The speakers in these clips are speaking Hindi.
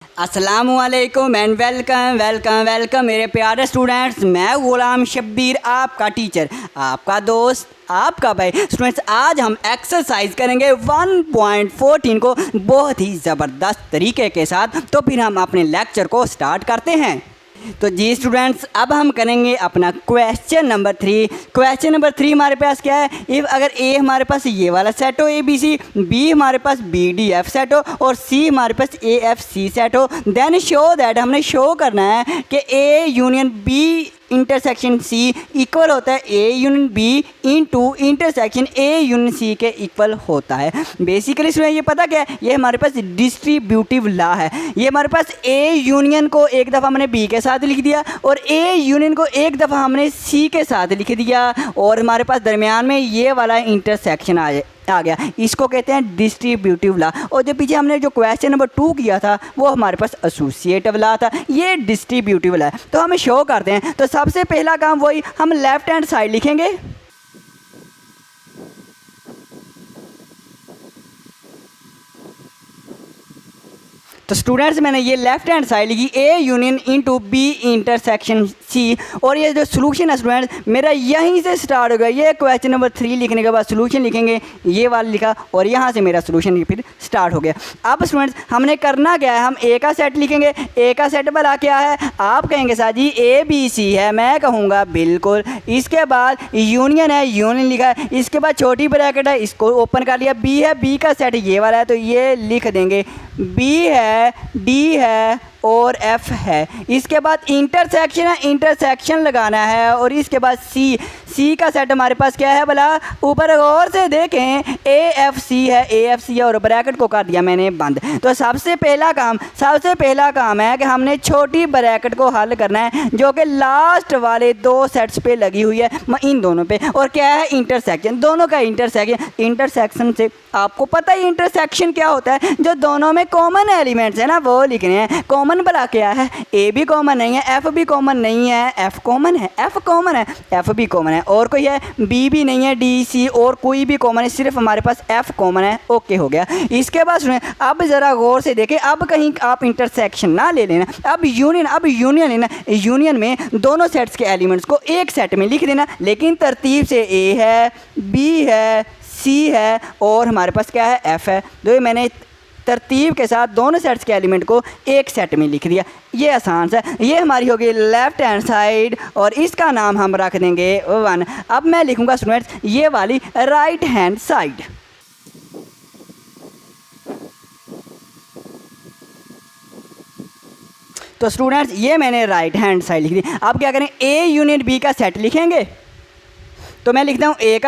अस्सलामुअलैकुम एंड वेलकम वेलकम वेलकम मेरे प्यारे स्टूडेंट्स। मैं गुलाम शब्बीर, आपका टीचर, आपका दोस्त, आपका भाई। स्टूडेंट्स, आज हम एक्सरसाइज करेंगे 1.14 को बहुत ही ज़बरदस्त तरीके के साथ। तो फिर हम अपने लेक्चर को स्टार्ट करते हैं। तो जी स्टूडेंट्स, अब हम करेंगे अपना क्वेश्चन नंबर 3। क्वेश्चन नंबर 3 हमारे पास क्या है? इफ़ अगर ए हमारे पास ये वाला सेट हो ABC, बी हमारे पास BDF सेट हो और सी हमारे पास AFC सेट हो, देन शो दैट, हमने शो करना है कि A union B intersection C equal होता है A union B into intersection A union C के इक्वल होता है। बेसिकली इसमें ये पता क्या है, ये हमारे पास डिस्ट्रीब्यूटिव लॉ है। ये हमारे पास A यूनियन को एक दफ़ा हमने B के साथ लिख दिया और A यूनियन को एक दफ़ा हमने C के साथ लिख दिया और हमारे पास दरमियान में ये वाला इंटरसेक्शन आ गया। इसको कहते हैं डिस्ट्रीब्यूटिव लॉ। और जो पीछे हमने जो क्वेश्चन नंबर 2 किया था वो हमारे पास एसोसिएटिव लॉ था, ये डिस्ट्रीब्यूटिव लॉ है। तो हमें शो करते हैं। तो सबसे पहला काम वही, हम लेफ्ट हैंड साइड लिखेंगे। तो स्टूडेंट्स, मैंने ये लेफ्ट हैंड साइड लिखी A union into B intersection C, और ये जो सोल्यूशन है स्टूडेंट्स मेरा यहीं से स्टार्ट होगा। ये क्वेश्चन नंबर 3 लिखने के बाद सोल्यूशन लिखेंगे, ये वाला लिखा और यहाँ से मेरा सोल्यूशन फिर स्टार्ट हो गया। अब स्टूडेंट्स, हमने करना क्या है, हम A का सेट लिखेंगे। A का सेट वाला क्या है? आप कहेंगे सर जी ABC है, मैं कहूँगा बिल्कुल। इसके बाद यूनियन है, यूनियन लिखा है। इसके बाद छोटी ब्रैकेट है, इसको ओपन कर लिया। B है, B का सेट ये वाला है तो ये लिख देंगे। B है, D है और F है। इसके बाद इंटरसेक्शन है, इंटरसेक्शन लगाना है। और इसके बाद C का सेट हमारे पास क्या है भला? ऊपर गौर से देखें, AFC है, AFC है और ब्रैकेट को कर दिया मैंने बंद। तो सबसे पहला काम है कि हमने छोटी ब्रैकेट को हल करना है जो कि लास्ट वाले 2 सेट्स पे लगी हुई है, इन दोनों पे। और क्या है? इंटरसेक्शन, दोनों का इंटरसेक्शन। इंटरसेक्शन से आपको पता ही इंटरसेक्शन क्या होता है, जो दोनों में कॉमन एलिमेंट्स है ना वो लिखने हैं। कॉमन भला क्या है? A भी कॉमन नहीं है, F भी कॉमन नहीं है, F कॉमन है, F कॉमन है, F भी कॉमन है, और कोई है? B भी नहीं है, D C और कोई भी कॉमन है, सिर्फ हमारे पास F कॉमन है। ओके हो गया। इसके बाद सुने, अब ज़रा गौर से देखें, अब कहीं आप इंटरसेक्शन ना ले लेना, अब यूनियन लेना। यूनियन में दोनों सेट्स के एलिमेंट्स को एक सेट में लिख देना, लेकिन तरतीब से A है, B है, C है और हमारे पास क्या है? F है। तो मैंने तरतीब के साथ दोनों सेट्स के एलिमेंट को एक सेट में लिख दिया। ये आसान सा, ये हमारी होगी लेफ्ट हैंड साइड और इसका नाम हम रख देंगे 1। अब मैं लिखूंगा स्टूडेंट्स ये वाली राइट हैंड साइड। तो स्टूडेंट्स, ये मैंने राइट हैंड साइड लिख दी। अब क्या करें? A यूनियन B का सेट लिखेंगे। तो मैं लिखता हूँ A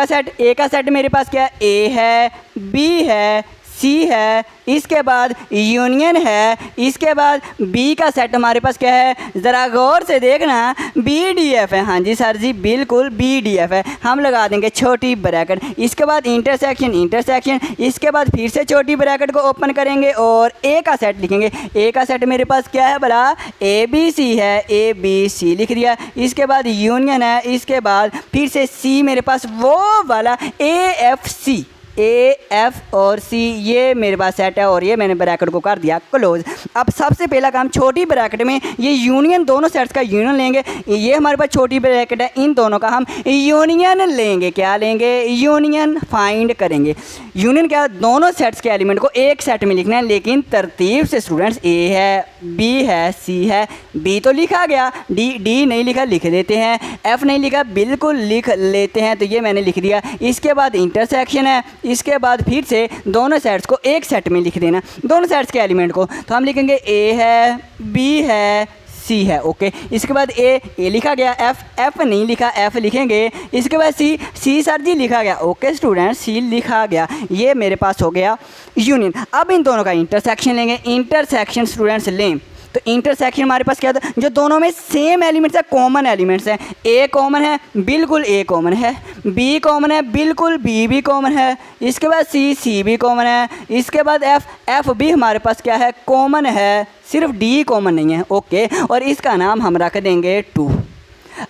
का सेट मेरे पास क्या है? A है, B है, C है, इसके बाद यूनियन है, इसके बाद B का सेट हमारे पास क्या है? ज़रा गौर से देखना, BDF है। हाँ जी सर जी, बिल्कुल BDF है। हम लगा देंगे छोटी ब्रैकेट। इसके बाद इंटरसेक्शन, इसके बाद फिर से छोटी ब्रैकेट को ओपन करेंगे और A का सेट लिखेंगे। A का सेट मेरे पास क्या है भला? ABC है, ABC लिख दिया। इसके बाद यूनियन है, इसके बाद फिर से C मेरे पास वो वाला AFC, AF और C, ये मेरे पास सेट है और ये मैंने ब्रैकेट को कर दिया क्लोज। अब सबसे पहला काम, छोटी ब्रैकेट में ये यूनियन, दोनों सेट्स का यूनियन लेंगे। ये हमारे पास छोटी ब्रैकेट है, इन दोनों का हम यूनियन लेंगे। क्या लेंगे? यूनियन फाइंड करेंगे। यूनियन क्या? दोनों सेट्स के एलिमेंट को एक सेट में लिखना है, लेकिन तरतीब से स्टूडेंट्स A है, B है, C है। B तो लिखा गया, D नहीं लिखा, लिख देते हैं। F नहीं लिखा, बिल्कुल लिख लेते हैं, तो ये मैंने लिख दिया। इसके बाद इंटरसेक्शन है, इसके बाद फिर से दोनों सेट्स को एक सेट में लिख देना, दोनों सेट्स के एलिमेंट को। तो हम लिखेंगे A है, B है, C है। ओके। इसके बाद A लिखा गया, F नहीं लिखा, F लिखेंगे। इसके बाद C सर जी लिखा गया। ओके स्टूडेंट, C लिखा गया। ये मेरे पास हो गया यूनियन। अब इन दोनों का इंटरसेक्शन लेंगे। इंटरसेक्शन स्टूडेंट्स लें तो इंटरसेक्शन हमारे पास क्या था? जो दोनों में सेम एलिमेंट्स है, कॉमन एलिमेंट्स हैं। A कॉमन है, बिल्कुल A कॉमन है। B कॉमन है, बिल्कुल B भी कॉमन है। इसके बाद C भी कॉमन है। इसके बाद F भी हमारे पास क्या है? कॉमन है, सिर्फ D कॉमन नहीं है। ओके, और इसका नाम हम रख देंगे 2।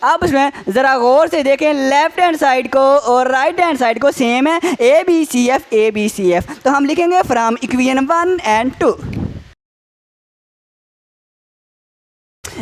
अब उसमें ज़रा गौर से देखें, लेफ्ट हैंड साइड को और राइट हैंड साइड को सेम है, ABCF। तो हम लिखेंगे from equation 1 and 2।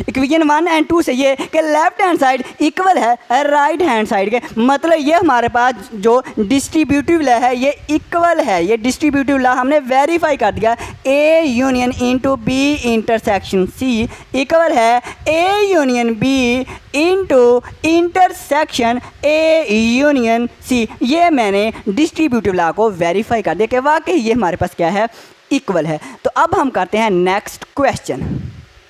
Equation 1 and 2 से ये कि लेफ्ट हैंड साइड इक्वल है राइट हैंड साइड के, मतलब ये हमारे पास जो डिस्ट्रीब्यूटिव लॉ है ये इक्वल है, ये डिस्ट्रीब्यूटिव लॉ हमने वेरीफाई कर दिया। A union into B intersection C equal है A union B into intersection A union C. ये मैंने डिस्ट्रीब्यूटिव लॉ को वेरीफाई कर दिया कि वाकई ये हमारे पास क्या है, इक्वल है। तो अब हम करते हैं नेक्स्ट क्वेश्चन।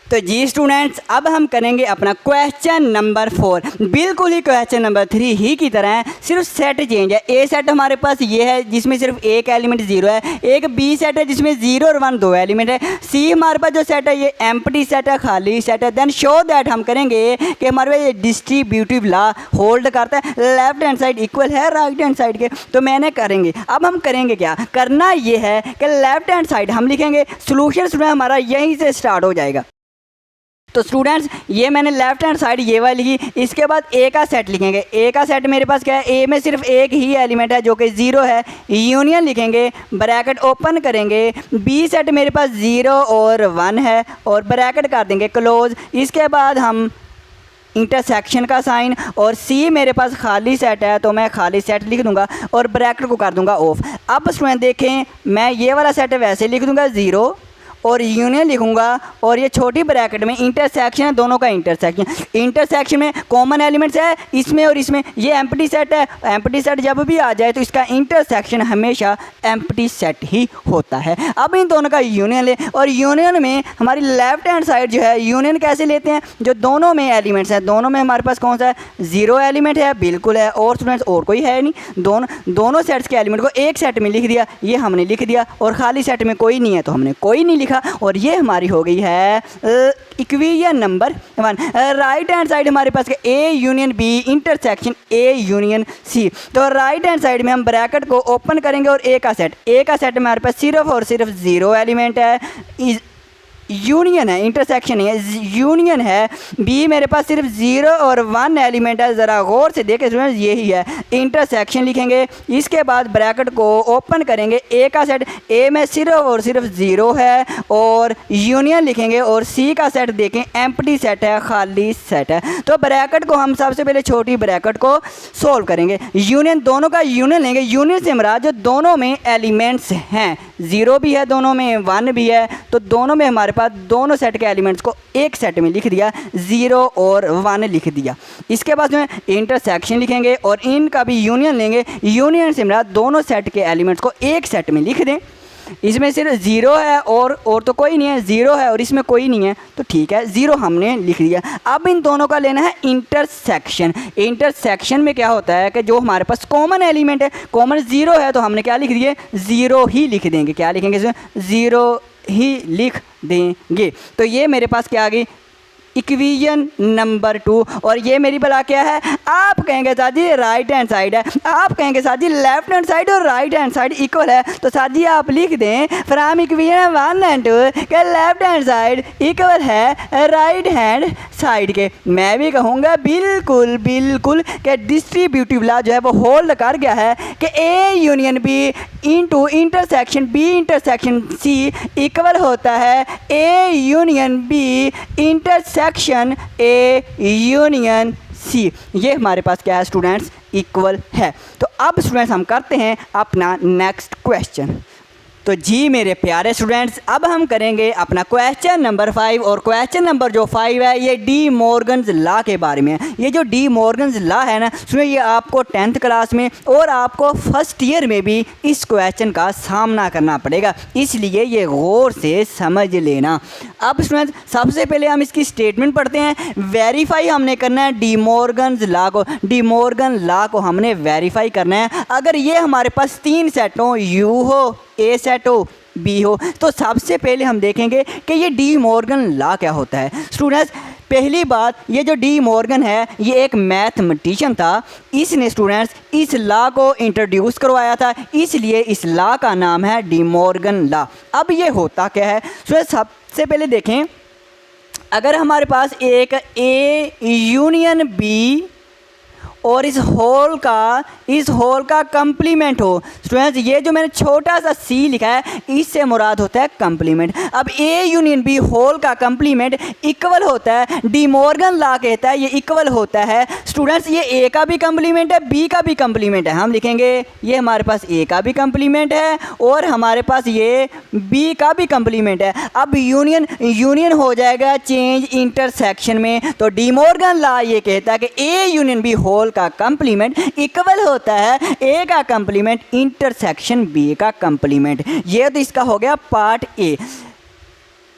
तो जी स्टूडेंट्स, अब हम करेंगे अपना क्वेश्चन नंबर 4, बिल्कुल ही क्वेश्चन नंबर 3 ही की तरह है, सिर्फ सेट चेंज है। ए सेट हमारे पास ये है जिसमें सिर्फ एक एलिमेंट 0 है, एक बी सेट है जिसमें 0 और 1 दो एलिमेंट है, सी हमारे पास जो सेट है ये एम्प्टी सेट है, खाली सेट है। देन शो दैट हम करेंगे कि हमारे पास ये डिस्ट्रीब्यूटिव लॉ होल्ड करता है, लेफ्ट हैंड साइड इक्वल है राइट हैंड साइड के। तो मैंने करेंगे, अब हम करेंगे क्या, करना ये है कि लेफ्ट हैंड साइड हम लिखेंगे, सोल्यूशन हमारा यहीं से स्टार्ट हो जाएगा। तो स्टूडेंट्स ये मैंने लेफ्ट हैंड साइड ये वाली लिखी, इसके बाद ए का सेट लिखेंगे। ए का सेट मेरे पास क्या है, ए में सिर्फ एक ही एलिमेंट है जो कि 0 है, यूनियन लिखेंगे, ब्रैकेट ओपन करेंगे। बी सेट मेरे पास 0 और 1 है और ब्रैकेट कर देंगे क्लोज। इसके बाद हम इंटरसेक्शन का साइन, और सी मेरे पास खाली सेट है तो मैं खाली सेट लिख दूंगा और ब्रैकेट को कर दूंगा ऑफ। अब स्टूडेंट देखें, मैं ये वाला सेट वैसे लिख दूंगा 0 और यूनियन लिखूंगा, और ये छोटी ब्रैकेट में इंटरसेक्शन है, दोनों का इंटरसेक्शन। इंटरसेक्शन में कॉमन एलिमेंट्स है इसमें और इसमें, ये एम्प्टी सेट है। एम्प्टी सेट जब भी आ जाए तो इसका इंटरसेक्शन हमेशा एम्प्टी सेट ही होता है। अब इन दोनों का यूनियन ले, और यूनियन में हमारी लेफ्ट हैंड साइड जो है, यूनियन कैसे लेते हैं, जो दोनों में एलिमेंट्स हैं, दोनों में हमारे पास कौन सा है, 0 एलिमेंट है, बिल्कुल है, और स्टूडेंट्स और कोई है नहीं। दोनों सेट्स के एलिमेंट को एक सेट में लिख दिया, ये हमने लिख दिया, और खाली सेट में कोई नहीं है तो हमने कोई नहीं लिखा, और ये हमारी हो गई है equation number 1। Right hand side हमारे पास A union B intersection A union C. तो राइट हैंड साइड में हम ब्रैकेट को ओपन करेंगे और ए का सेट हमारे पास सिर्फ और सिर्फ 0 एलिमेंट है, यूनियन है, इंटरसेक्शन है, यूनियन है। बी मेरे पास सिर्फ 0 और 1 एलिमेंट है, ज़रा गौर से देखें स्टूडेंट्स, यही है। इंटरसेक्शन लिखेंगे, इसके बाद ब्रैकेट को ओपन करेंगे, ए का सेट ए में सिर्फ और सिर्फ 0 है, और यूनियन लिखेंगे, और सी का सेट देखें एम्प्टी सेट है, खाली सेट है। तो ब्रैकेट को हम सबसे पहले छोटी ब्रैकेट को सोल्व करेंगे, यूनियन दोनों का यूनियन लेंगे। यूनियन से हमारा जो दोनों में एलिमेंट्स हैं, 0 भी है दोनों में, 1 भी है, तो दोनों में हमारे दोनों सेट के एलिमेंट्स को एक सेट में लिख दिया, 0 और 1 लिख दिया। इसके बाद में इंटरसेक्शन लिखेंगे और इनका भी यूनियन लेंगे, यूनियन से मेरा दोनों सेट के एलिमेंट्स को एक सेट में लिख दें। इसमें सिर्फ 0 है और तो कोई नहीं है, 0 है और इसमें कोई नहीं है, तो ठीक है 0 हमने लिख दिया। अब इन दोनों का लेना है इंटरसेक्शन। इंटरसेक्शन में क्या होता है कि जो हमारे पास कॉमन एलिमेंट है, कॉमन 0 है, तो हमने क्या लिख दिए, 0 ही लिख देंगे। क्या लिखेंगे इसमें, 0 ही लिख देंगे। तो ये मेरे पास क्या आ गई, इक्वेशन नंबर 2। और ये मेरी भला क्या है, आप कहेंगे साथ जी राइट हैंड साइड है, आप कहेंगे साथ जी लेफ्ट हैंड साइड और राइट हैंड साइड इक्वल है, तो साथ जी आप लिख दें फ्रॉम इक्वेशन 1 एंड 2 के लेफ्ट हैंड साइड इक्वल है राइट हैंड साइड के। मैं भी कहूँगा बिल्कुल बिल्कुल कि डिस्ट्रीब्यूटिव लॉ जो है वो होल्ड कर गया है कि A union B into intersection B intersection C equal होता है A union B intersection A union C. ये हमारे पास क्या है स्टूडेंट्स, इक्वल है। तो अब स्टूडेंट्स हम करते हैं अपना नेक्स्ट क्वेश्चन। तो जी मेरे प्यारे स्टूडेंट्स, अब हम करेंगे अपना क्वेश्चन नंबर 5, और क्वेश्चन नंबर जो 5 है ये डी मॉर्गन्स लॉ के बारे में है। ये जो डी मॉर्गन्स लॉ है ना, सुनिए ये आपको 10th क्लास में और आपको फर्स्ट ईयर में भी इस क्वेश्चन का सामना करना पड़ेगा, इसलिए ये गौर से समझ लेना। अब स्टूडेंट्स सबसे पहले हम इसकी स्टेटमेंट पढ़ते हैं। वेरीफाई हमने करना है डी मॉर्गन्स लॉ को, डी मॉर्गन लॉ को हमने वेरीफाई करना है। अगर ये हमारे पास 3 सेट हो, यू हो, ए सेट हो, बी हो, तो सबसे पहले हम देखेंगे कि ये डी मॉर्गन लॉ क्या होता है। स्टूडेंट्स पहली बात, ये जो डी मॉर्गन है ये एक मैथमेटिशियन था, इसने स्टूडेंट्स इस लॉ को इंट्रोड्यूस करवाया था, इसलिए इस लॉ का नाम है डी मॉर्गन लॉ। अब ये होता क्या है स्टूडेंट्स, सबसे पहले देखें, अगर हमारे पास एक ए यूनियन बी और इस होल का कंप्लीमेंट हो। स्टूडेंट्स ये जो मैंने छोटा सा सी लिखा है इससे मुराद होता है कंप्लीमेंट। अब ए यूनियन बी होल का कंप्लीमेंट इक्वल होता है, डी मॉर्गन लॉ कहता है ये इक्वल होता है। स्टूडेंट्स ये ए का भी कंप्लीमेंट है, बी का भी कंप्लीमेंट है। हम लिखेंगे ये हमारे पास ए का भी कंप्लीमेंट है और हमारे पास ये बी का भी कंप्लीमेंट है। अब यूनियन हो जाएगा चेंज इंटरसेक्शन में। तो डी मॉर्गन लॉ ये कहता है कि ए यूनियन बी होल का कंप्लीमेंट इक्वल होता है ए का कंप्लीमेंट इंटरसेक्शन बी का कंप्लीमेंट। ये तो इसका हो गया पार्ट ए।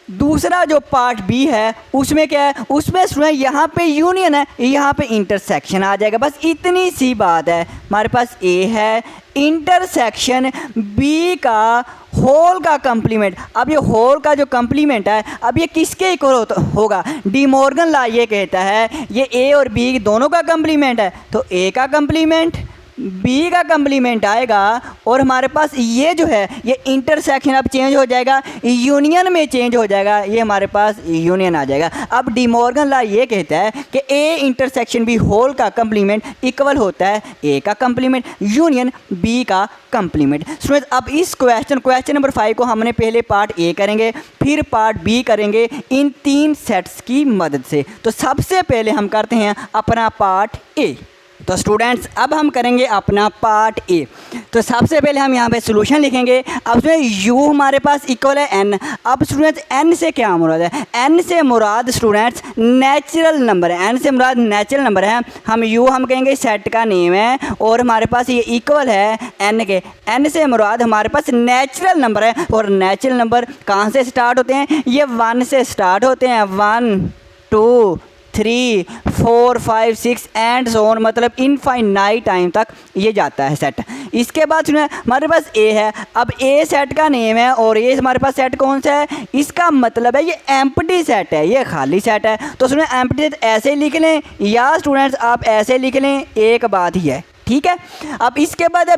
दूसरा जो पार्ट बी है उसमें क्या है, उसमें स्टूडेंट यहाँ पे यूनियन है, यहाँ पे इंटरसेक्शन आ जाएगा। बस इतनी सी बात है। हमारे पास ए है इंटरसेक्शन बी का होल का कंप्लीमेंट। अब ये होल का जो कंप्लीमेंट है अब ये किसके इक्वल होगा, डी मॉर्गन लॉ ये कहता है ये ए और बी दोनों का कंप्लीमेंट है तो ए का कंप्लीमेंट बी का कंप्लीमेंट आएगा और हमारे पास ये जो है ये इंटरसेक्शन अब चेंज हो जाएगा, यूनियन में चेंज हो जाएगा, ये हमारे पास यूनियन आ जाएगा। अब डी मॉर्गन लॉ ये कहता है कि ए इंटरसेक्शन बी होल का कंप्लीमेंट इक्वल होता है ए का कंप्लीमेंट यूनियन बी का कंप्लीमेंट। स्टूडेंट्स अब इस क्वेश्चन नंबर 5 को हमने पहले पार्ट ए करेंगे फिर पार्ट बी करेंगे इन 3 सेट्स की मदद से। तो सबसे पहले हम करते हैं अपना पार्ट ए। तो स्टूडेंट्स अब हम करेंगे अपना पार्ट ए। तो सबसे पहले हम यहाँ पे सॉल्यूशन लिखेंगे। अब उसमें u हमारे पास इक्वल है n। अब स्टूडेंट्स n से क्या मुराद है, n से मुराद स्टूडेंट्स नेचुरल नंबर है, n से मुराद नेचुरल नंबर है। हम u हम कहेंगे सेट का नेम है और हमारे पास ये इक्वल है n के। n से मुराद हमारे पास नेचुरल नंबर है और नेचुरल नंबर कहाँ से स्टार्ट होते हैं, ये 1 से स्टार्ट होते हैं। 1 2 3 4 5 6 एंड सो ऑन, मतलब इनफाइनाइट टाइम तक ये जाता है सेट। इसके बाद सुनिए हमारे पास ए है। अब ए सेट का नेम है और ये हमारे पास सेट कौन सा है, इसका मतलब है ये एम्प्टी सेट है, ये खाली सेट है। तो सुनिए एम्प्टी सेट ऐसे लिख लें या स्टूडेंट्स आप ऐसे लिख लें, एक बात ही है, ठीक है। अब इसके बाद है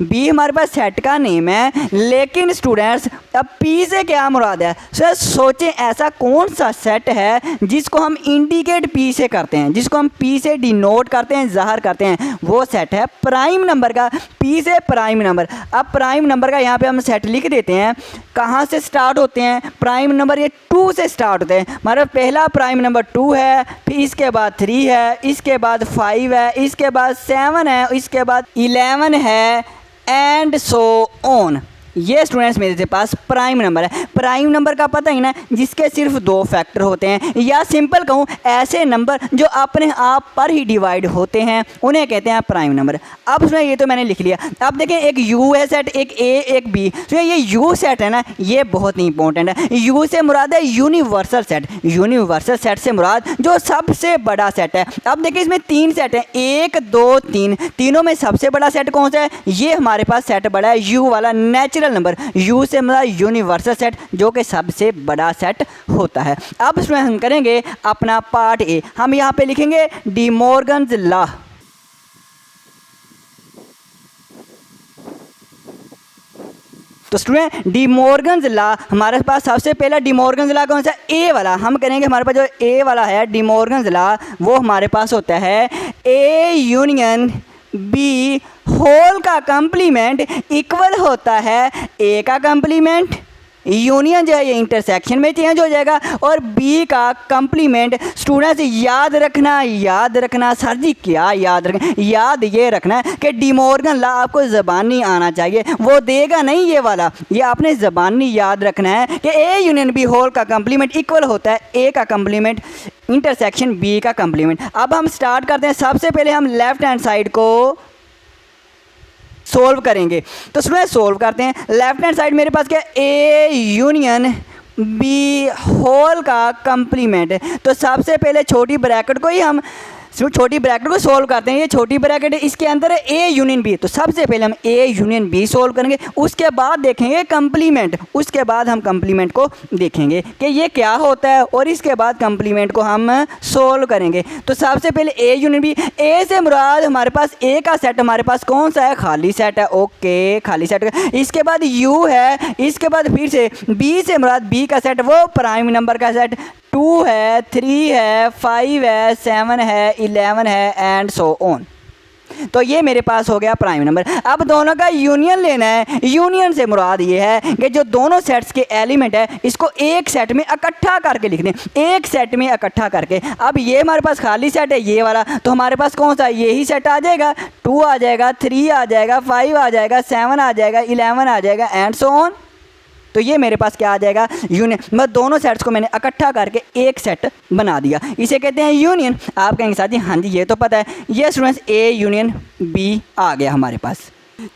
बी हमारे पास सेट का नेम है लेकिन स्टूडेंट्स अब पी से क्या मुराद है। सर सोचें ऐसा कौन सा सेट है जिसको हम इंडिकेट पी से करते हैं, जिसको हम पी से डिनोट करते हैं, ज़ाहिर करते हैं, वो सेट है प्राइम नंबर का। पी से प्राइम नंबर। अब प्राइम नंबर का यहाँ पे हम सेट लिख देते हैं। कहाँ से स्टार्ट होते हैं प्राइम नंबर, ये 2 से स्टार्ट होते हैं। हमारा पहला प्राइम नंबर 2 है, फिर इसके बाद 3 है, इसके बाद 5 है, इसके बाद 7 है, इसके बाद 11 है एंड सो ऑन। ये स्टूडेंट्स मेरे पास प्राइम नंबर है। प्राइम नंबर का पता ही ना, जिसके सिर्फ 2 फैक्टर होते हैं, या सिंपल कहूँ ऐसे नंबर जो अपने आप पर ही डिवाइड होते हैं उन्हें कहते हैं प्राइम नंबर। अब उसमें ये तो मैंने लिख लिया। अब देखें एक यू है सेट, एक ए एक बी। तो ये यू सेट है ना, ये बहुत ही इंपॉर्टेंट है। यू से मुराद है यूनिवर्सल सेट। यूनिवर्सल सेट से मुराद जो सबसे बड़ा सेट है। अब देखिए इसमें 3 सेट हैं, 1 2 3। तीनों में सबसे बड़ा सेट कौन सा है, ये हमारे पास सेट बड़ा है यू वाला नेचुरल नंबर। यू से मतलब यूनिवर्सल सेट जो कि सबसे बड़ा सेट होता है। अब इसमें हम करेंगे अपना पार्ट ए। हम यहाँ पे लिखेंगे डी मॉर्गन्स लॉ। तो स्टूडेंट डी मॉर्गन्स लॉ हमारे पास सबसे पहला डी मॉर्गन्स लॉ कौन सा, ए वाला। हम करेंगे हमारे पास जो ए वाला है डी मॉर्गन्स लॉ, वो हमारे पास होता है ए यूनियन बी होल का कंप्लीमेंट इक्वल होता है ए का कंप्लीमेंट, यूनियन जो है ये इंटरसेक्शन में चेंज हो जाएगा, और बी का कंप्लीमेंट। स्टूडेंट्स याद रखना सर जी क्या याद रखना, याद ये रखना है कि डी मॉर्गन लॉ आपको ज़बानी आना चाहिए, वो देगा नहीं ये वाला, ये आपने ज़बानी याद रखना है कि ए यूनियन बी होल का कंप्लीमेंट इक्वल होता है ए का कंप्लीमेंट इंटरसेक्शन बी का कंप्लीमेंट। अब हम स्टार्ट करते हैं। सबसे पहले हम लेफ्ट हैंड साइड को सोल्व करेंगे। तो स्टूडेंट सोल्व करते हैं। लेफ्ट हैंड साइड मेरे पास क्या है, ए यूनियन बी होल का कंप्लीमेंट। तो सबसे पहले छोटी ब्रैकेट को ही हम छोटी ब्रैकेट को सोल्व करते हैं। ये छोटी ब्रैकेट है, इसके अंदर है ए यूनियन बी। तो सबसे पहले हम ए यूनियन बी सोल्व करेंगे, उसके बाद देखेंगे कंप्लीमेंट, उसके बाद हम कंप्लीमेंट को देखेंगे कि ये क्या होता है, और इसके बाद कंप्लीमेंट को हम सोल्व करेंगे। तो सबसे पहले ए यूनियन बी, ए से मुराद हमारे पास ए का सेट हमारे पास कौन सा है, खाली सेट है, ओके खाली सेट। इसके बाद यू है, इसके बाद फिर से बी से मुराद बी का सेट, वो प्राइम नंबर का सेट, 2 है 3 है 5 है 7 है 11 है एंड सो ऑन। तो ये मेरे पास हो गया प्राइम नंबर। अब दोनों का यूनियन लेना है। यूनियन से मुराद ये है कि जो दोनों सेट्स के एलिमेंट है इसको एक सेट में इकट्ठा करके लिख दें, एक सेट में इकट्ठा करके। अब ये हमारे पास खाली सेट है ये वाला, तो हमारे पास कौन सा यही सेट आ जाएगा, 2 आ जाएगा, 3 आ जाएगा, 5 आ जाएगा, 7 आ जाएगा, 11 आ जाएगा एंड सो ऑन। तो ये मेरे पास क्या आ जाएगा, यूनियन। मैं दोनों सेट्स को मैंने इकट्ठा करके एक सेट बना दिया, इसे कहते हैं यूनियन। आप कहेंगे साथ ही हाँ जी ये तो पता है। ये स्टूडेंट्स ए यूनियन बी आ गया हमारे पास।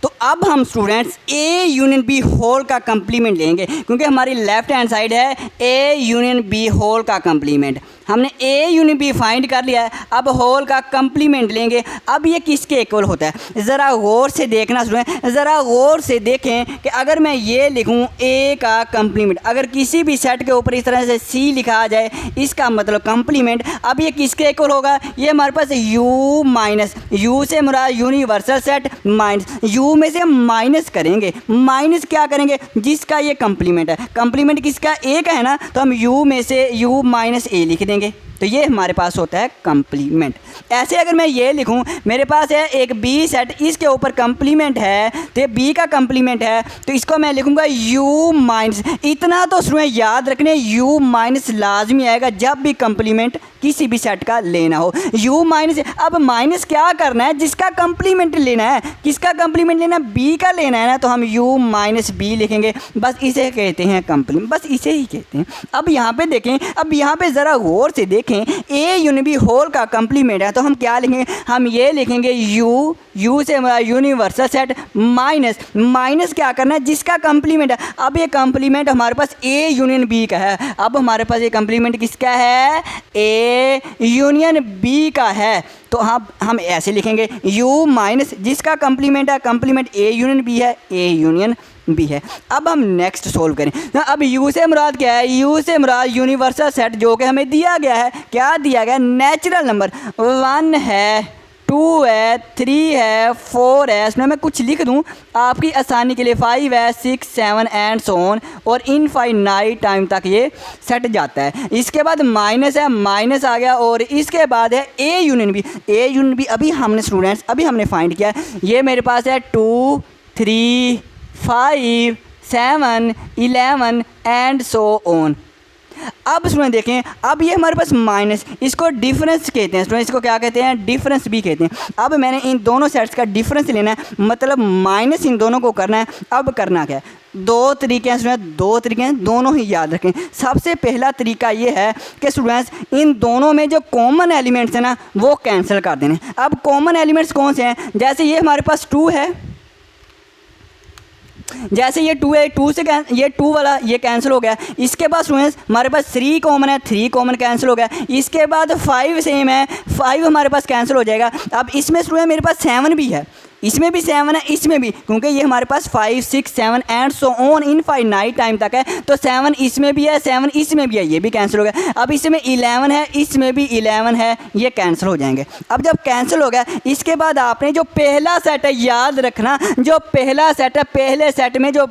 तो अब हम students A union B whole का कंप्लीमेंट लेंगे, क्योंकि हमारी लेफ्ट हैंड साइड है ए यूनियन बी होल का कंप्लीमेंट। हमने ए यूनियन बी फाइंड कर लिया है, अब होल का कंप्लीमेंट लेंगे। अब ये किसके इक्वल होता है, ज़रा गौर से देखना स्टूडेंट, ज़रा गौर से देखें कि अगर मैं ये लिखूं ए का कंप्लीमेंट, अगर किसी भी सेट के ऊपर इस तरह से सी लिखा आ जाए इसका मतलब कंप्लीमेंट। अब ये किसके इक्वल होगा, ये हमारे पास यू माइनस, यू से मुराद यूनिवर्सल सेट माइनस, यू में से हम माइनस करेंगे, माइनस क्या करेंगे, जिसका ये कंप्लीमेंट है। कंप्लीमेंट किसका, ए का है ना, तो हम यू में से यू माइनस ए लिख देंगे, तो ये हमारे पास होता है कंप्लीमेंट। ऐसे अगर मैं ये लिखूं, मेरे पास है एक बी सेट, इसके ऊपर कंप्लीमेंट है, तो ये बी का कंप्लीमेंट है, तो इसको मैं लिखूंगा यू माइनस। इतना तो स्टूडेंट याद रखने, यू माइनस लाजमी आएगा जब भी कंप्लीमेंट किसी भी सेट का लेना हो, यू माइनस। अब माइनस क्या करना है, जिसका कंप्लीमेंट लेना है, किसका कंप्लीमेंट लेना है, बी का लेना है ना, तो हम यू माइनस बी लिखेंगे, बस इसे कहते हैं कंप्लीमेंट, बस इसे ही कहते हैं। अब यहाँ पे देखें, अब यहाँ पे ज़रा गौर से देखें, ए यूनियन बी होल का कंप्लीमेंट है, तो हम क्या लिखेंगे, हम ये लिखेंगे यू, यू से हमारा यूनिवर्सल सेट माइनस, माइनस क्या करना है, जिसका कंप्लीमेंट है। अब ये कंप्लीमेंट हमारे पास ए यूनियन बी का है, अब हमारे पास ये कंप्लीमेंट किसका है, ए यूनियन बी का है, तो हम ऐसे लिखेंगे यू माइनस, जिसका कंप्लीमेंट है, कंप्लीमेंट ए यूनियन बी है, ए यूनियन बी है। अब हम नेक्स्ट सोल्व करें। अब यू से मुराद क्या है, यू से मुराद यूनिवर्सल सेट जो कि हमें दिया गया है, क्या दिया गया, नेचुरल नंबर 1 है, 2 है, 3 है, 4 है, इसमें मैं कुछ लिख दूं आपकी आसानी के लिए, 5 है, 6, 7 एंड सो ऑन, और इनफाइनाइट टाइम तक ये सेट जाता है। इसके बाद माइनस है, माइनस आ गया, और इसके बाद है A union B. A union B अभी हमने स्टूडेंट्स अभी हमने फाइंड किया, ये मेरे पास है 2, 3, 5, 7, 11 एंड सो ऑन। अब स्टूडेंट देखें, अब ये हमारे पास माइनस, इसको डिफरेंस कहते हैं स्टूडेंट, इसको क्या कहते हैं, डिफरेंस भी कहते हैं। अब मैंने इन दोनों सेट्स का डिफरेंस लेना है, मतलब माइनस इन दोनों को करना है। अब करना क्या है, 2 तरीके हैं स्टूडेंट, 2 तरीके हैं, दोनों ही याद रखें। सबसे पहला तरीका ये है कि स्टूडेंट्स इन दोनों में जो कॉमन एलिमेंट्स हैं ना वो कैंसिल कर देने। अब कॉमन एलिमेंट्स कौन से हैं, जैसे ये हमारे पास 2 है, जैसे ये 2 है, 2 से ये 2 वाला ये कैंसिल हो गया। इसके बाद स्टूडेंट्स हमारे पास 3 कॉमन है, 3 कॉमन कैंसिल हो गया। इसके बाद 5 सेम है, 5 हमारे पास कैंसिल हो जाएगा। अब इसमें स्टूडेंट मेरे पास 7 भी है, इसमें भी 7 है, इसमें भी, क्योंकि ये हमारे पास 5, 6, 7 and so on infinite time तक है, तो 7 इसमें भी है, 7 इसमें भी है, ये भी कैंसिल हो गया। अब इसमें 11 है, इसमें भी 11 है, ये कैंसिल हो जाएंगे। अब जब कैंसिल हो गया, इसके बाद आपने जो पहला सेट है याद रखना, जो पहला सेट है, पहले सेट में जो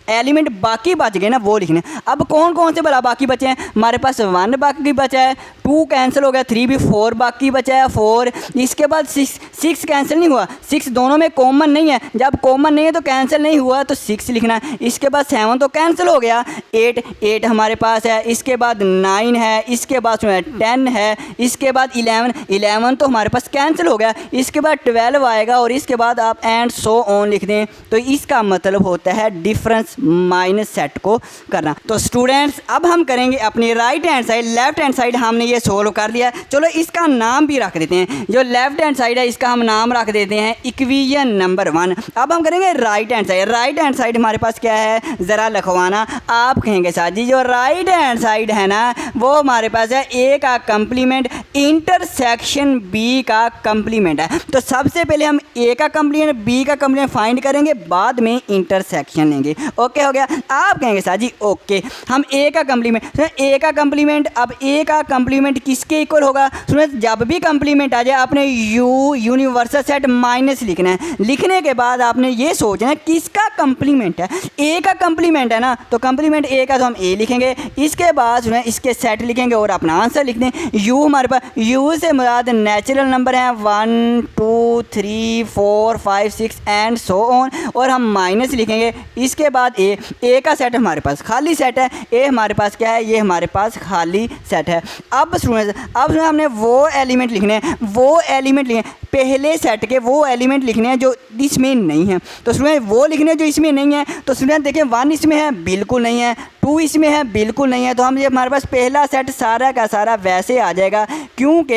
एलिमेंट बाकी बच गए ना वो लिखने। अब कौन कौन से भला बाकी बचे हैं, हमारे पास 1 बाकी बचा है, 2 कैंसिल हो गया, 3 भी, 4 बाकी बचा है, 4। इसके बाद 6 कैंसिल नहीं हुआ, 6 दोनों में कॉमन नहीं है, जब कॉमन नहीं है तो कैंसिल नहीं हुआ तो 6 लिखना है। इसके बाद 7 तो कैंसिल हो गया, 8 हमारे पास है, इसके बाद 9 है, इसके बाद 10 है, इसके बाद 11 तो हमारे पास कैंसिल हो गया। इसके बाद 12 आएगा, और इसके बाद आप एंड सो ऑन लिख दें। तो इसका मतलब होता है डिफरेंस माइनस सेट को करना। तो स्टूडेंट्स अब हम करेंगे अपनी right hand side, left hand side हमने ये सोल्व कर लिया। चलो इसका नाम भी रख देते हैं, जो लेफ्ट हैंड साइड है इसका हम नाम रख देते हैं इक्वेशन नंबर 1। अब हम करेंगे right hand side. Right hand side हमारे पास क्या है, ज़रा लिखवाना। आप कहेंगे साथ जी जो राइट हैंड साइड है ना वो हमारे पास है ए का कंप्लीमेंट इंटरसेक्शन बी का कंप्लीमेंट है। तो सबसे पहले हम ए का कंप्लीमेंट बी का कंप्लीमेंट फाइंड करेंगे, बाद में इंटरसेक्शन लेंगे। ओके हो गया, आप कहेंगे साथ जी ओके। हम ए का कंप्लीमेंट, ए का कंप्लीमेंट, अब ए का कंप्लीमेंट किसके इक्वल होगा, सुनो जब भी कंप्लीमेंट आ जाए आपने यू यूनिवर्सल सेट माइनस लिखना है। लिखने के बाद आपने ये सोचना है किसका कंप्लीमेंट है, ए का कंप्लीमेंट है ना, तो कंप्लीमेंट ए का तो हम ए लिखेंगे। इसके बाद जो है इसके सेट लिखेंगे और अपना आंसर लिख दें। यू हमारे पास, यू से मुराद नेचुरल नंबर है 1, 2, 3 4 5 6 एंड सो ऑन, और हम माइनस लिखेंगे। इसके बाद ए का सेट हमारे पास खाली सेट है, ए हमारे पास क्या है, ये हमारे पास खाली सेट है। अब स्टूडेंट्स हमने वो एलिमेंट लिखने हैं, वो एलिमेंट लिखे पहले सेट के, वो एलिमेंट लिखने हैं जो इसमें नहीं है। तो स्टूडेंट वो लिखने हैं जो इसमें नहीं है। तो स्टूडेंट देखिए 1 इसमें है, बिल्कुल नहीं है, 2 इसमें है, बिल्कुल नहीं है। तो हम ये हमारे पास पहला सेट सारा का सारा वैसे आ जाएगा, क्योंकि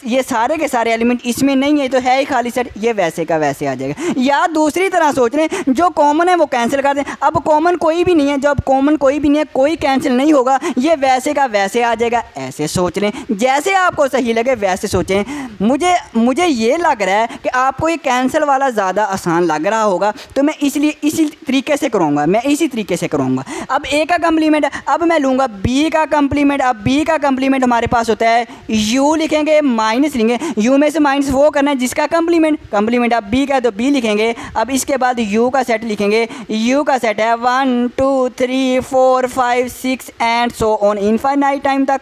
ये सारे के सारे एलिमेंट इसमें नहीं है, तो है ही खाली सेट, ये वैसे का वैसे आ जाएगा। या दूसरी तरह सोच रहे हैं, जो कॉमन है वो कैंसिल कर दें। अब कॉमन कोई भी नहीं है, जब कॉमन कोई भी नहीं है, कोई कैंसिल नहीं होगा, ये वैसे का वैसे आ जाएगा। ऐसे सोच लें, जैसे आपको सही लगे वैसे सोचें। मुझे ये लग रहा है कि आपको ये कैंसिल वाला ज़्यादा आसान लग रहा होगा, तो मैं इसलिए इसी तरीके से करूँगा, मैं इसी तरीके से करूँगा। अब ए का कंप्लीमेंट, अब मैं लूँगा बी का कंप्लीमेंट। अब बी का कंप्लीमेंट हमारे पास होता है यू लिखेंगे, माइनस लेंगे, यू में से माइनस वो करना है जिसका कंप्लीमेंट अब बी का, तो बी लिखेंगे। अब इसके बाद यू का सेट लिखेंगे, यू का सेट है 1 2 3 4 5 6 and so on infinite time तक।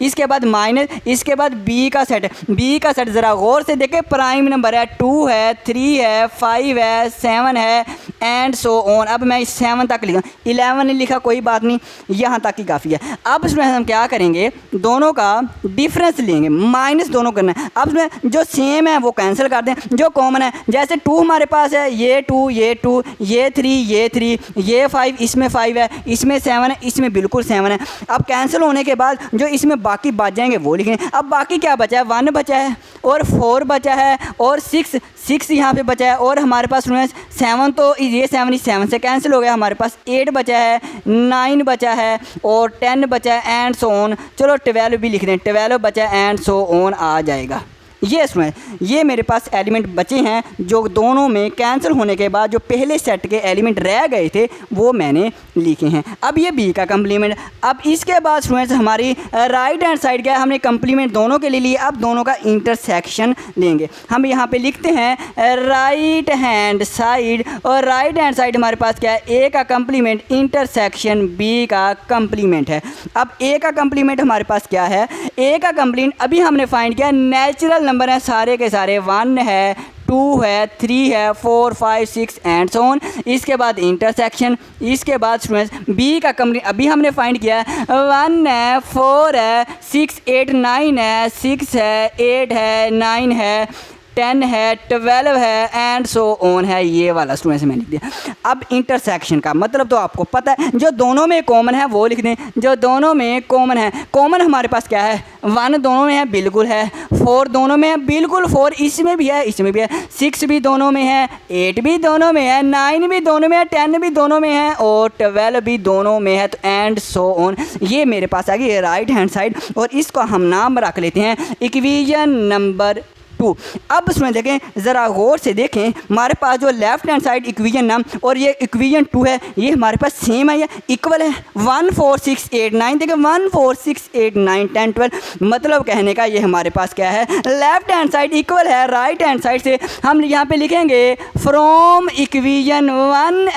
इसके बाद माइनस, इसके बाद बी का सेट, बी का सेट ज़रा गौर से देखें, प्राइम नंबर है, 2 है, 3 है, 5 है, 7 है एंड सो ऑन। अब मैं 7 तक लिखा, 11 नहीं लिखा, कोई बात नहीं, यहाँ तक ही काफ़ी है। अब इसमें हम क्या करेंगे, दोनों का डिफरेंस लेंगे, माइनस दोनों करना है। अब इसमें जो सेम है वो कैंसिल कर दें, जो कॉमन है, जैसे 2 हमारे पास है, ये 2 ये 2, ये 3 ये 3, ये 5 इसमें 5 है, इसमें 7 है, इसमें बिल्कुल 7 है। अब कैंसिल होने के बाद जो इसमें बाकी बच जाएंगे वो लिखेंगे। अब बाकी क्या बचा है, 1 बचा है और 4 बचा है और 6 यहाँ पे बचा है, और हमारे पास 7, तो ये 7 से कैंसिल हो गया, हमारे पास 8 बचा है, 9 बचा है और 10 बचा है एंड सो ऑन। चलो 12 भी लिख दें, 12 बचा है एंड सो ऑन आ जाएगा। ये मेरे पास एलिमेंट बचे हैं जो दोनों में कैंसिल होने के बाद जो पहले सेट के एलिमेंट रह गए थे वो मैंने लिखे हैं। अब ये बी का कंप्लीमेंट। अब इसके बाद स्टूडेंट्स हमारी राइट हैंड साइड क्या है, हमने कंप्लीमेंट दोनों के लिए लिए, अब दोनों का इंटरसेक्शन लेंगे। हम यहाँ पे लिखते हैं राइट हैंड साइड, और राइट हैंड साइड हमारे पास क्या है, ए का कंप्लीमेंट इंटरसेक्शन बी का कंप्लीमेंट है। अब ए का कंप्लीमेंट हमारे पास क्या है, ए का कंप्लीमेंट अभी हमने फाइंड किया, नेचुरल नंबर है सारे के सारे, 1 है, 2 है, 3 है, 4 5 6 एंड सो ऑन। इसके बाद इंटरसेक्शन, इसके बाद स्टूडेंट्स बी का कंप्लीमेंट अभी हमने फाइंड किया है, 1 है, 4 है, 6 8 9 है, 6 है, 8 है, 9 है, 10 है, 12 है एंड सो ऑन है। ये वाला स्टूडेंट्स मैंने लिख दिया। अब इंटरसेक्शन का मतलब तो आपको पता है, जो दोनों में कॉमन है वो लिख दें, जो दोनों में कॉमन है। कॉमन हमारे पास क्या है, 1 दोनों में है, बिल्कुल है, 4 दोनों में है, बिल्कुल 4 इसमें भी है, इसमें भी है, 6 भी दोनों में है, 8 भी दोनों में है, 9 भी दोनों में है, 10 भी दोनों में है और 12 भी दोनों में है, तो एंड सो ऑन। ये मेरे पास आ गई राइट हैंड साइड, और इसको हम नाम रख लेते हैं इक्वेशन नंबर 2। अब उसमें देखें, ज़रा गौर से देखें, हमारे पास जो लेफ्ट हैंड साइड इक्वेशन नाम और ये इक्वेशन 2 है, ये हमारे पास सेम है या इक्वल है। 1 4 6 8 9 देखें, 1 4 6 8 9 10 12, मतलब कहने का ये हमारे पास क्या है, लेफ्ट हैंड साइड इक्वल है राइट हैंड साइड से। हम यहाँ पे लिखेंगे फ्रॉम इक्वेशन 1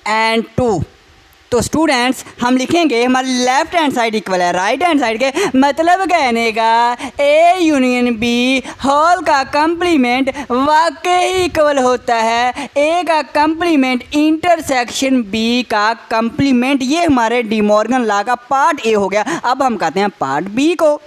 एंड 2। तो स्टूडेंट्स हम लिखेंगे हमारी लेफ्ट हैंड साइड इक्वल है राइट हैंड साइड के, मतलब कहने का ए यूनियन बी होल का कंप्लीमेंट वाकई इक्वल होता है ए का कंप्लीमेंट इंटरसेक्शन बी का कंप्लीमेंट। ये हमारे डी मॉर्गन लॉ का पार्ट ए हो गया। अब हम कहते हैं पार्ट बी को।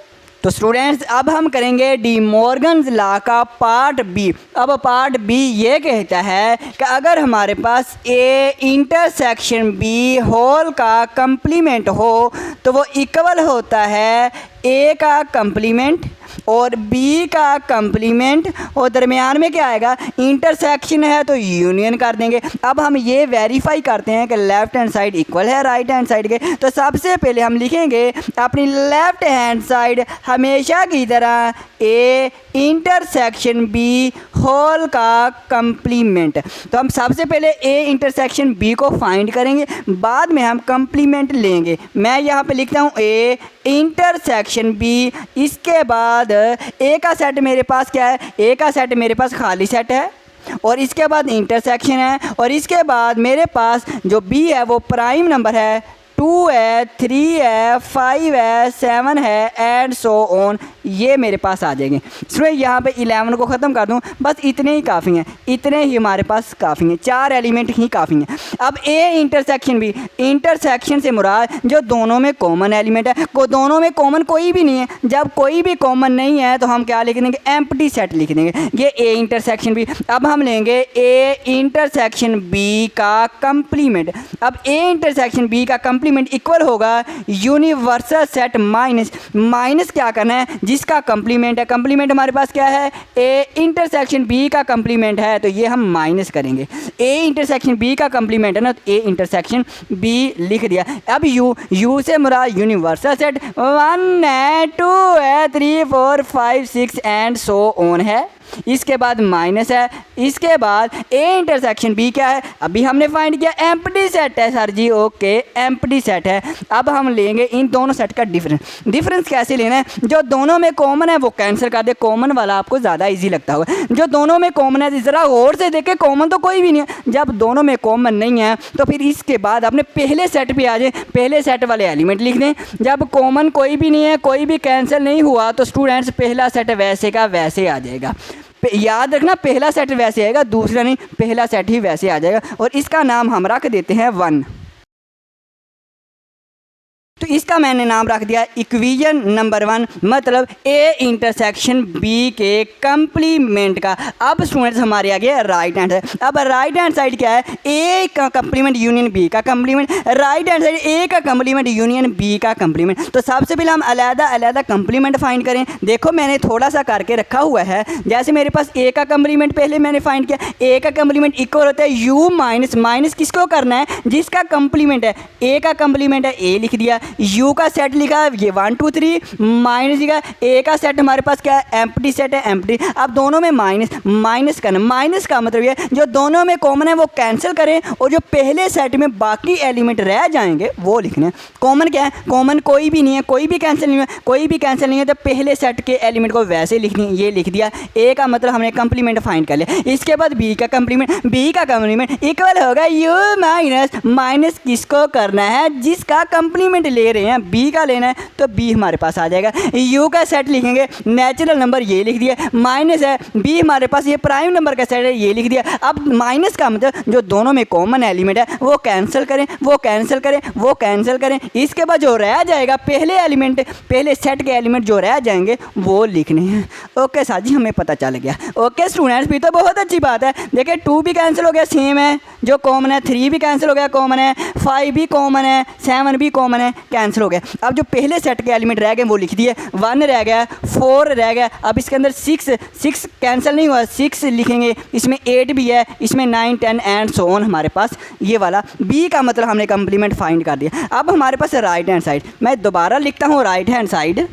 तो स्टूडेंट्स अब हम करेंगे डी मॉर्गन्स लॉ का पार्ट बी। अब पार्ट बी ये कहता है कि अगर हमारे पास ए इंटरसेक्शन बी होल का कंप्लीमेंट हो तो वो इक्वल होता है ए का कंप्लीमेंट और बी का कंप्लीमेंट, और दरमियान में क्या आएगा, इंटरसेक्शन है तो यूनियन कर देंगे। अब हम ये वेरीफाई करते हैं कि लेफ्ट हैंड साइड इक्वल है राइट हैंड साइड के। तो सबसे पहले हम लिखेंगे अपनी लेफ्ट हैंड साइड हमेशा की तरह ए इंटरसेक्शन बी होल का कंप्लीमेंट। तो हम सबसे पहले ए इंटरसेक्शन बी को फाइंड करेंगे, बाद में हम कंप्लीमेंट लेंगे। मैं यहाँ पे लिखता हूँ ए इंटरसेक्शन बी। इसके बाद ए का सेट मेरे पास क्या है, ए का सेट मेरे पास खाली सेट है, और इसके बाद इंटरसेक्शन है, और इसके बाद मेरे पास जो बी है वो प्राइम नंबर है, 2 है, 3 है, 5 है, 7 है एंड सो ऑन। ये मेरे पास आ जाएंगे। स्टूडेंट यहाँ पे 11 को ख़त्म कर दूँ, बस इतने ही काफ़ी हैं, इतने ही हमारे पास काफ़ी हैं, 4 एलिमेंट ही काफ़ी हैं। अब ए इंटरसेक्शन बी, इंटरसेक्शन से मुराद जो दोनों में कॉमन एलिमेंट है, को दोनों में कॉमन कोई भी नहीं है। जब कोई भी कॉमन नहीं है तो हम क्या लिख देंगे, एम्प्टी सेट लिख देंगे। ये ए इंटरसेक्शन बी। अब हम लेंगे ए इंटरसेक्शन बी का कंप्लीमेंट। अब ए इंटरसेक्शन बी का कंप्लीमेंट इक्वल होगा यूनिवर्सल सेट माइनस, माइनस क्या करना है, जिसका कंप्लीमेंट है। कंप्लीमेंट हमारे पास क्या है, ए इंटरसेक्शन बी का कंप्लीमेंट है, तो ये हम माइनस करेंगे। ए इंटरसेक्शन बी का कंप्लीमेंट है ना, तो ए इंटरसेक्शन बी लिख दिया। अब यू से मुराद यूनिवर्सल सेट 1 है, 2 है, 3 4 5 6 एंड सो ऑन है। इसके बाद माइनस है, इसके बाद ए इंटरसेक्शन बी क्या है, अभी हमने फाइंड किया एम्प्टी सेट है सर जी, ओके एम्प्टी सेट है। अब हम लेंगे इन दोनों सेट का डिफरेंस। डिफरेंस कैसे लेना है, जो दोनों में कॉमन है वो कैंसिल कर दे, कॉमन वाला आपको ज़्यादा इजी लगता होगा। जो दोनों में कॉमन है, ज़रा और से देखें, कॉमन तो कोई भी नहीं है। जब दोनों में कॉमन नहीं है तो फिर इसके बाद अपने पहले सेट पे आ जाए, पहले सेट वाले एलिमेंट लिख दें। जब कॉमन कोई भी नहीं है, कोई भी कैंसिल नहीं हुआ, तो स्टूडेंट्स पहला सेट वैसे का वैसे आ जाएगा। याद रखना, पहला सेट वैसे आएगा, दूसरा नहीं, पहला सेट ही वैसे आ जाएगा। और इसका नाम हम रख देते हैं 1। तो इसका मैंने नाम रख दिया इक्वेशन नंबर 1, मतलब ए इंटरसेक्शन बी के कंप्लीमेंट का। अब स्टूडेंट्स हमारे आगे राइट हैंड साइड। अब राइट हैंड साइड क्या है, ए का कंप्लीमेंट यूनियन बी का कंप्लीमेंट। राइट हैंड साइड ए का कंप्लीमेंट यूनियन बी का कंप्लीमेंट। तो सबसे पहले हम अलग अलग कंप्लीमेंट फाइंड करें। देखो मैंने थोड़ा सा करके रखा हुआ है। जैसे मेरे पास ए का कंप्लीमेंट पहले मैंने फाइंड किया, ए का कंप्लीमेंट इक्वल होता है यू माइनस, माइनस किसको करना है, जिसका कंप्लीमेंट है। ए का कंप्लीमेंट है, ए लिख दिया। यू का सेट लिखा ये 1 2 3 माइनस लिखा। ए का सेट हमारे पास क्या है, एम्प्टी सेट है, एम्प्टी। अब दोनों में माइनस, माइनस करना। माइनस का मतलब ये जो दोनों में कॉमन है वो कैंसिल करें, और जो पहले सेट में बाकी एलिमेंट रह जाएंगे वो लिखने हैं। कॉमन क्या है, कॉमन कोई भी नहीं है, कोई भी कैंसिल नहीं है, कोई भी कैंसिल नहीं है, तो पहले सेट के एलिमेंट को वैसे लिखनी, ये लिख दिया। ए का मतलब हमने कंप्लीमेंट फाइंड कर लिया। इसके बाद बी का कंप्लीमेंट, बी का कंप्लीमेंट इक्वल होगा यू माइनस, माइनस किसको करना है, जिसका कंप्लीमेंट ले रहे हैं, बी का लेना है, तो बी हमारे पास आ जाएगा। यू का सेट लिखेंगे, नेचुरल नंबर ये लिख दिया, माइनस है, बी हमारे पास ये प्राइम नंबर का सेट है, ये लिख दिया। अब माइनस का मतलब जो दोनों में कॉमन एलिमेंट है वो कैंसिल करें, वो कैंसिल करें, वो कैंसिल करें। इसके बाद जो रह जाएगा, पहले एलिमेंट, पहले सेट के एलिमेंट जो रह जाएंगे वो लिखने हैं। ओके साथ जी, हमें पता चल गया। ओके स्टूडेंट्स, भी तो बहुत अच्छी बात है। देखिए 2 भी कैंसिल हो गया, सेम है जो कॉमन है, 3 भी कैंसिल हो गया, कॉमन है, 5 भी कॉमन है, 7 भी कॉमन है, कैंसिल हो गया। अब जो पहले सेट के एलिमेंट रह गए वो लिख दिए, 1 रह गया, 4 रह गया। अब इसके अंदर 6 कैंसिल नहीं हुआ, 6 लिखेंगे, इसमें 8 भी है, इसमें 9 10 एंड सो ऑन हमारे पास ये वाला। बी का मतलब हमने कंप्लीमेंट फाइंड कर दिया। अब हमारे पास राइट हैंड साइड, मैं दोबारा लिखता हूँ राइट हैंड साइड,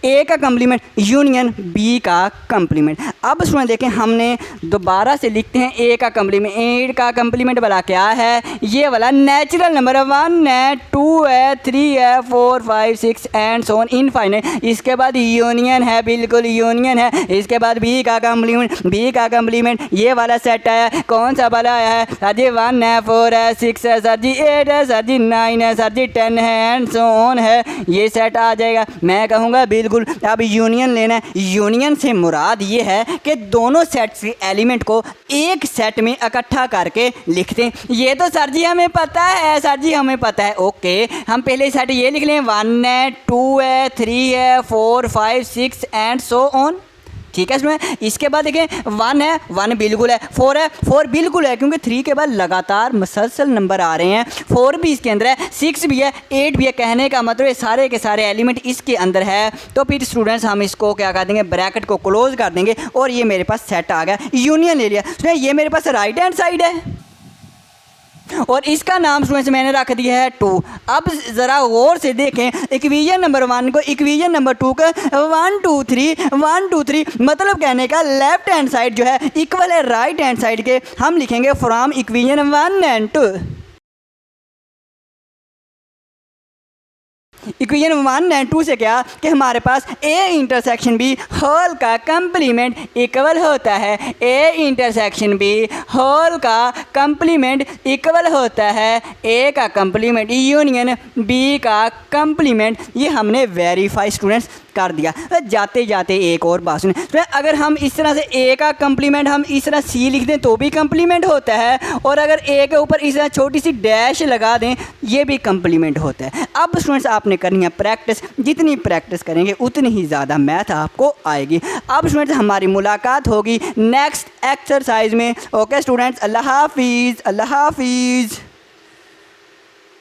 ए का कंप्लीमेंट यूनियन बी का कंप्लीमेंट। अब उसमें देखें, हमने दोबारा से लिखते हैं ए का कंप्लीमेंट। ए का कंप्लीमेंट वाला क्या है, ये वाला नेचुरल नंबर 1 है, 2 है, 3 है, 4 5 6 एंड सो ऑन इनफाइनाइट। इसके बाद यूनियन है, बिल्कुल यूनियन है। इसके बाद बी का कंप्लीमेंट, बी का कंप्लीमेंट ये वाला सेट आया, कौन सा वाला आया है सर जी, 1 है, 4 है, 6 है सर जी, 8 है सर जी, 9 है सर जी, 10 है एंड सो ऑन है, ये सेट आ जाएगा। मैं कहूँगा बिल्कुल। अब यूनियन लेना है, यूनियन से मुराद ये है कि दोनों सेट्स के एलिमेंट को एक सेट में इकट्ठा करके लिखते हैं। ये तो सर जी हमें पता है, सर जी हमें पता है। ओके, हम पहले सेट ये लिख लें, 1 है, 2 है, 3 है, 4 5 6 एंड सो ऑन, ठीक है। इसमें इसके बाद देखें 1 है, 1 बिल्कुल है, 4 है, 4 बिल्कुल है, क्योंकि 3 के बाद लगातार मुसलसल नंबर आ रहे हैं। 4 भी इसके अंदर है, 6 भी है, 8 भी है। कहने का मतलब ये सारे के सारे एलिमेंट इसके अंदर है। तो फिर स्टूडेंट्स हम इसको क्या कर देंगे, ब्रैकेट को क्लोज कर देंगे, और ये मेरे पास सेट आ गया, यूनियन ले लिया। उसमें ये मेरे पास राइट हैंड साइड है, और इसका नाम स्टूडेंट्स मैंने रख दिया है 2। अब ज़रा गौर से देखें, इक्वेशन नंबर 1 को इक्वेशन नंबर 2 का 1 2 3 1 2 3 मतलब कहने का लेफ्ट हैंड साइड जो है इक्वल है राइट हैंड साइड के। हम लिखेंगे from equation 1 and 2। Equation 1 and 2 से क्या कि हमारे पास ए इंटरसेक्शन बी होल का कंप्लीमेंट इक्वल होता है, ए इंटरसेक्शन बी होल का कंप्लीमेंट इक्वल होता है ए का कंप्लीमेंट यूनियन बी का कंप्लीमेंट। ये हमने वेरीफाई स्टूडेंट्स कर दिया। तो जाते जाते एक और बात सुने, तो अगर हम इस तरह से ए का कंप्लीमेंट हम इस तरह सी लिख दें तो भी कंप्लीमेंट होता है, और अगर ए के ऊपर इस तरह छोटी सी डैश लगा दें ये भी कंप्लीमेंट होता है। अब स्टूडेंट्स आपने करनी है प्रैक्टिस, जितनी प्रैक्टिस करेंगे उतनी ही ज़्यादा मैथ आपको आएगी। अब स्टूडेंट्स हमारी मुलाकात होगी नेक्स्ट एक्सरसाइज में। ओके स्टूडेंट्स, अल्लाह हाफिज़, अल्लाह हाफिज़।